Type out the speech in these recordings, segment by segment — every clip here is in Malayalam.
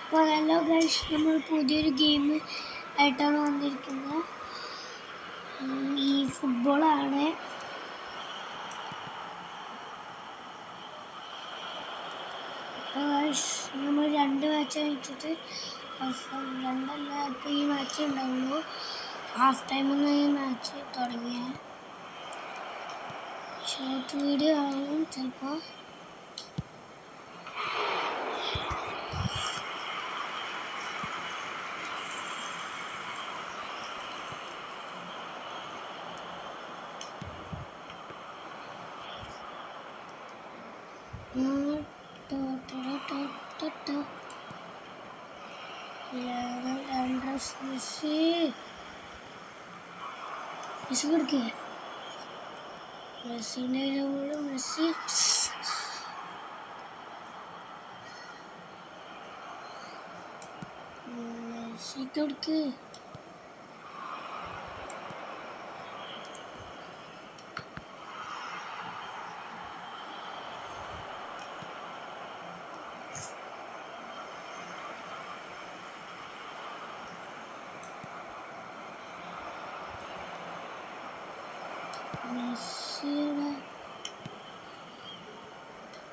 അപ്പോൾ ഹലോ ഗൈസ്, നമ്മൾ പുതിയൊരു ഗെയിം ആയിട്ടാണ് വന്നിരിക്കുന്നത്. ഈ ഫുട്ബോളാണ്. അപ്പോൾ ഗൈസ്, നമ്മൾ 2 മാച്ച് വെച്ചിട്ട് രണ്ടല്ല, ഇപ്പോൾ ഈ മാച്ച് ഉണ്ടാവുള്ളൂ. ഹാഫ് ടൈമിൽ ഈ മാച്ച് തുടങ്ങിയ ഷോർട്ട് വീഡിയോ ആവും ചിലപ്പോൾ. മെസ്സി കൊടുക്കേ, മെസ്സിൻ്റെ മെസ്സി മെസ്സി കൊടുക്ക്.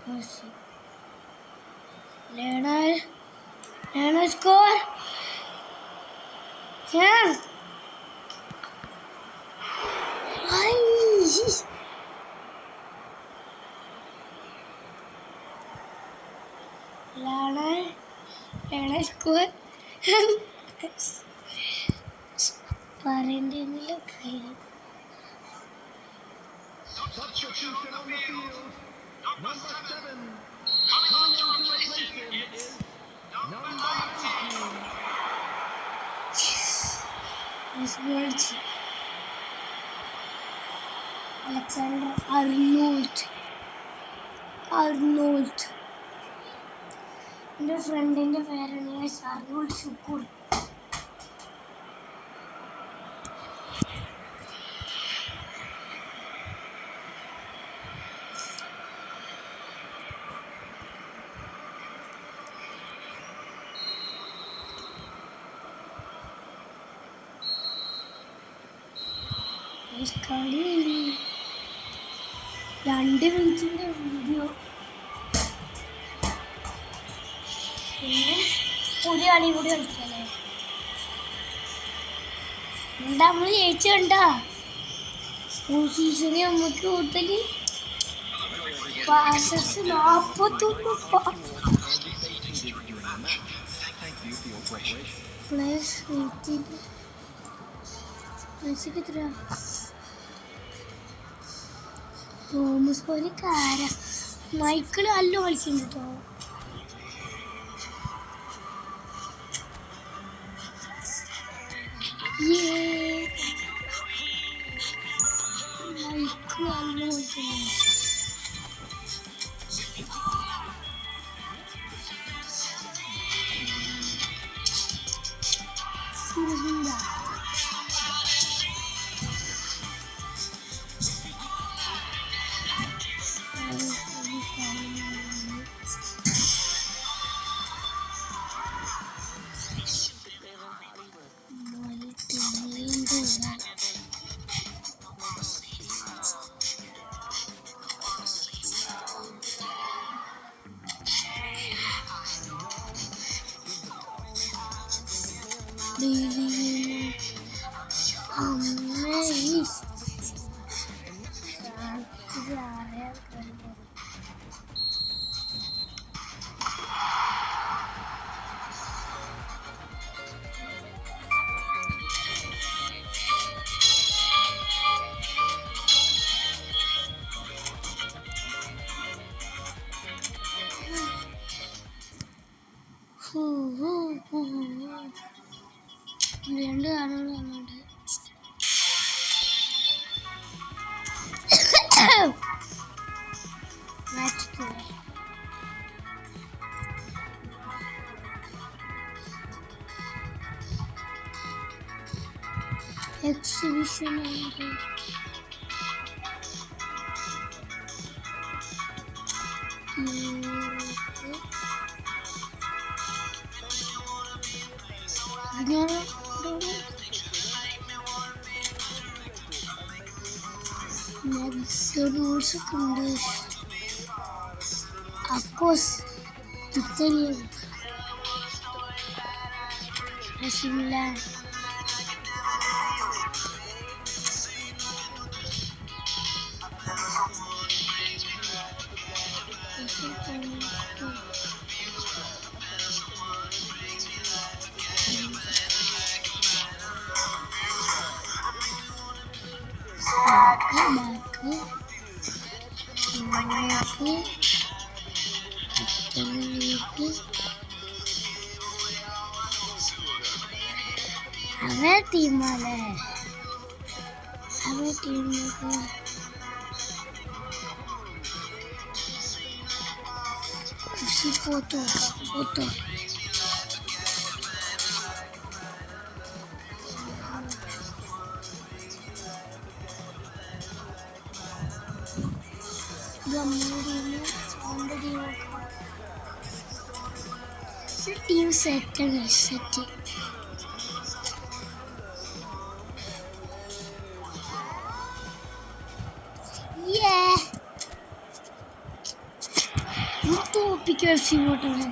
Messi. Lionel score. Yeah. Lionel score. പറയേണ്ടതില്ല കാര്യം. Substitution on the field. Number 7. Coming on to replace him is number 19. This words. Alexander Arnold. എൻ്റെ ഫ്രണ്ടിൻ്റെ പേരാണ് അർണോൾഡ് ഷുക്കൂർ. കളി 2 മിനിറ്റിൻ്റെ വീഡിയോ. പിന്നെ ഒരു കളി കൂടി കളിക്കല്ലേ. എന്താ നമ്മൾ ജയിച്ചു കണ്ടാ സീസണിൽ നമുക്ക് കൂടുതൽ പാസസ് 41 പ്ലേസ് 18. മെസ്സിക്ക് എത്ര? തോമസ് പോലെ കാര മൈക്കിൾ നല്ല കളിക്കുന്നുണ്ട് കേട്ടോ. മൈക്കിൾ നല്ല കളിക്കുന്നുണ്ട്. രണ്ട് കാണുകൾ വന്നുണ്ട്. എക്സിബിഷൻ McDonald's ഒക്കെ ഉണ്ട്. അഫ്കോഴ്സ് ഇറ്റലിയൻ മിലാൻ അവരുടെ ടീമല്ലേ അവരുടെ ടീമൊക്കെ പോത്തോ ടീം സെറ്റാണ് സെറ്റ് തോപ്പിക്കാൻ ഇങ്ങോട്ടാണ്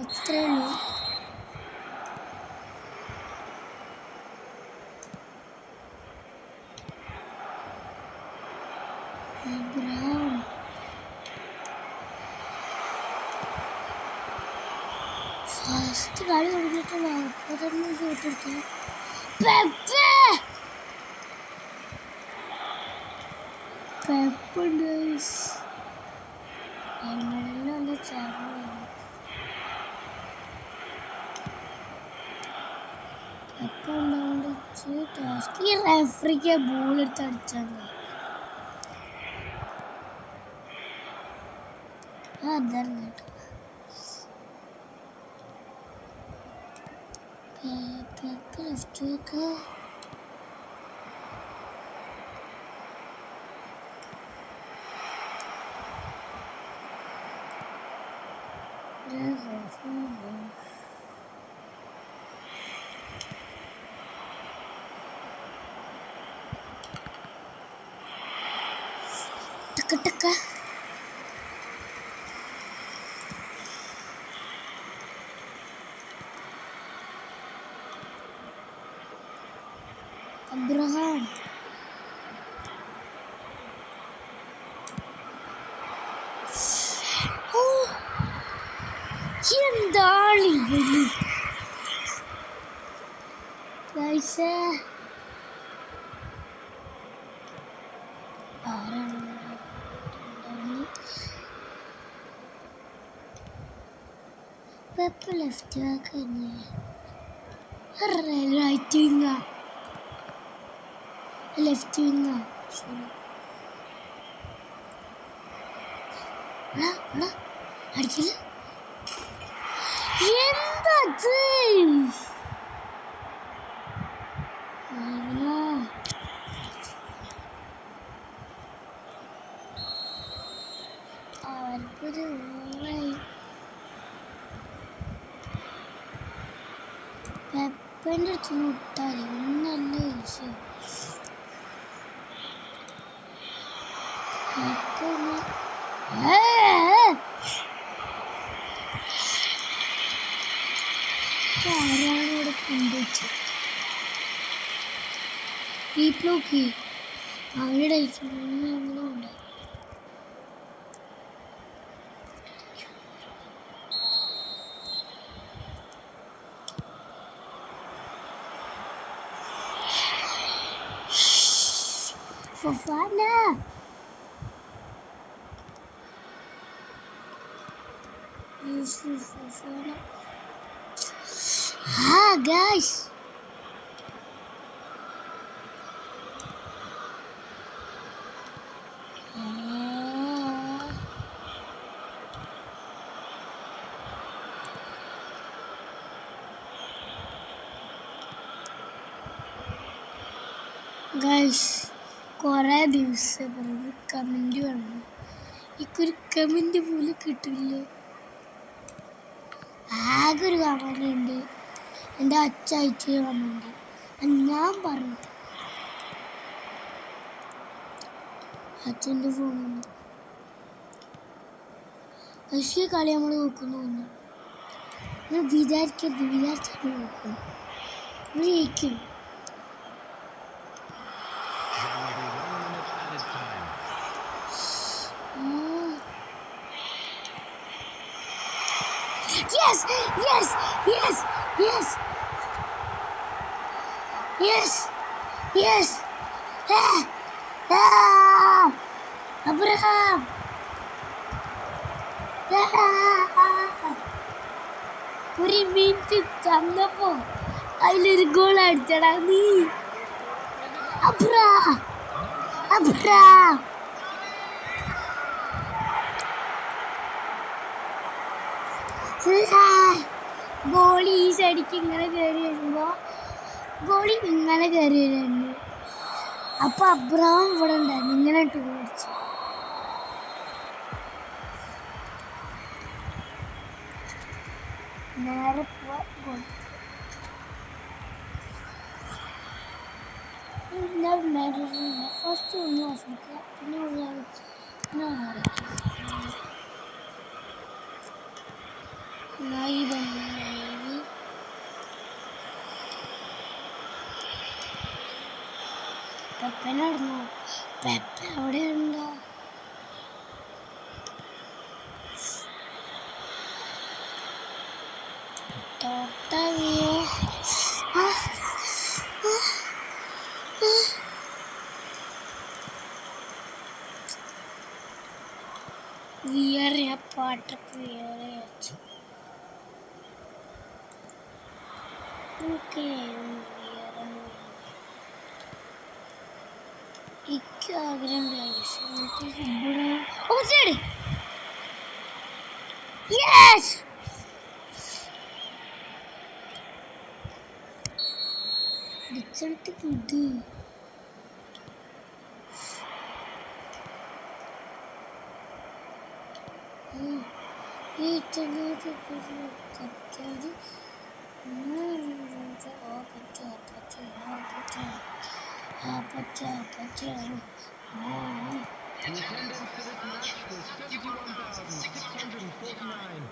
ഇത്രയുള്ളൂ ഫസ്റ്റ് കളി തുടങ്ങിയിട്ട് 40 ഷോട്ടെടുത്തു. പെപ്പുണ്ട് നല്ല ചാറുണ്ട്. പെപ്പ ഉണ്ടാവുകൊണ്ട് ടാസ്ക് ഈ റെഫറിക്ക് ബോൾ എടുത്ത് അടിച്ചാൽ അതല്ല പെപ്പ ലെഫ്റ്റ് ഒക്കെ ടക്ക അബ്രഹാം എന്താണ് ഇവര് പെപ്പ ലെഫ്റ്റ് ബാക്ക് തന്നെ റൈറ്റ് വിങ്ങ ലെഫ്റ്റ് വിങ്ങ അടിക്കില്ല എന്തത് അവർക്കൊരു പെപ്പൻ്റെ അടുത്ത് മുട്ടാలి ഒന്നല്ല വിഷയം ആരാണിവിടെ കൊണ്ടുവച്ചു വീട്ടിലോക്കി അവരുടെ അങ്ങനെ ഉണ്ട്. Fofana. Yusuf Fofana. Guys. Guys. കുറേ ദിവസം പറഞ്ഞു കമൻറ്റ് വേണം എനിക്കൊരു കമൻറ്റ് പോലും കിട്ടില്ല. ആകെ ഒരു കമൻറ്റ് ഉണ്ട് എൻ്റെ അച്ഛൻ അയച്ചു കമൻറ്റ്. ഞാൻ പറഞ്ഞിട്ട് അച്ഛൻ്റെ ഫോണിൽ നിന്ന് പക്ഷേ കളി നമ്മൾ നോക്കുന്നു. നമ്മൾ വിചാരിച്ചാൽ നോക്കും. നമ്മൾ ജയിക്കും. Yes, yes, yes, yes, yes, yes. Abraham. ഒരു മിനിറ്റ് തന്നപ്പോ അതിലൊരു ഗോൾ അടിച്ചടാ നീ. അബ്രാ ഗോളി ഈ സൈഡിക്ക് ഇങ്ങനെ കയറി വരുമ്പോ ഗോളി ഇങ്ങനെ കയറി വരുന്നുണ്ട്. അപ്പൊ അബ്രഹാം ഇവിടെ ഉണ്ടായിരുന്നു. ഇങ്ങനെ ഇട്ട് മേടിച്ചു. നേരെ ഗോൾ. ഫസ്റ്റ് ഒന്ന് ആസ്വദിക്കുക, പിന്നെ പെപ്പനായിരുന്നു. പെപ്പ അവിടെ ഉണ്ടോ? വേറെ പാട്ടൊക്കെ വേറെ വെച്ചു. എനിക്ക് ആഗ്രഹം ഡിച്ചോട്ട് കിട്ടി. ഈ ചെങ്ങാതി കച്ചത് The attendance for this match was 71,649.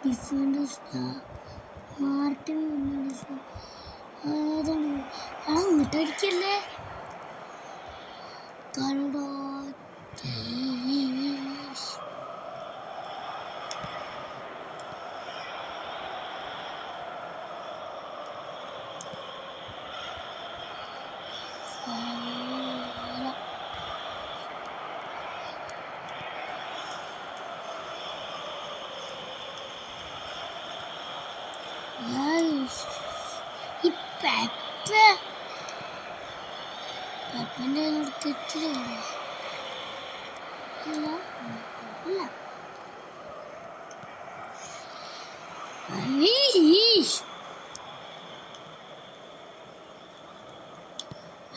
Defenders Martin അതാണ്. അങ്ങോട്ട് അടിക്കല്ലേ കണ്ടോ. ഈ പെപ്പൻ്റെ തെറ്റില്ല.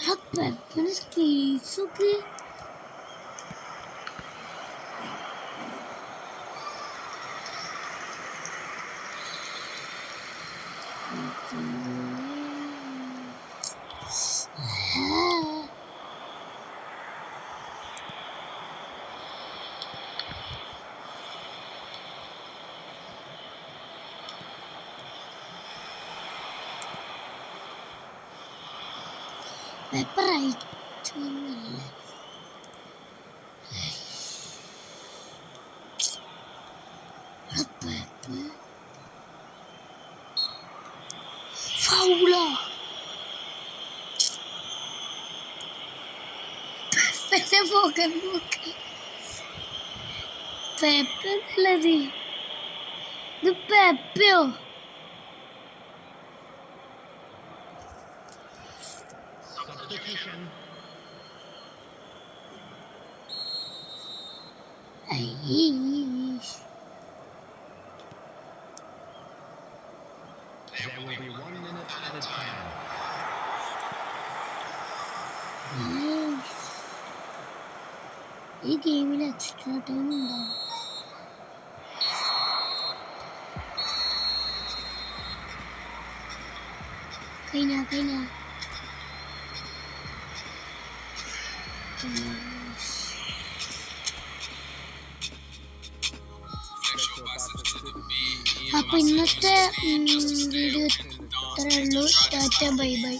ആ പെപ്പൻ്റെ സ്കിൽസൊക്കെ പെപ്പർ ആയിട്ടൊന്നുമില്ല. ഫൗളാ. പെപ്പൻ്റെ മുഖം നോക്ക്. പെപ്പ എന്നുള്ളത് ഇത് പെപ്പയോ? Substitution. There will be 1 minute added time. ഈ ഗെയിമിൽ എക്സ്ട്രാ ടൈം ഉണ്ടാവും. കഴിഞ്ഞ അപ്പോൾ ഇന്നത്തെ വീഡിയോ ഇത്രയേ ഉള്ളൂ. Tata bye bye.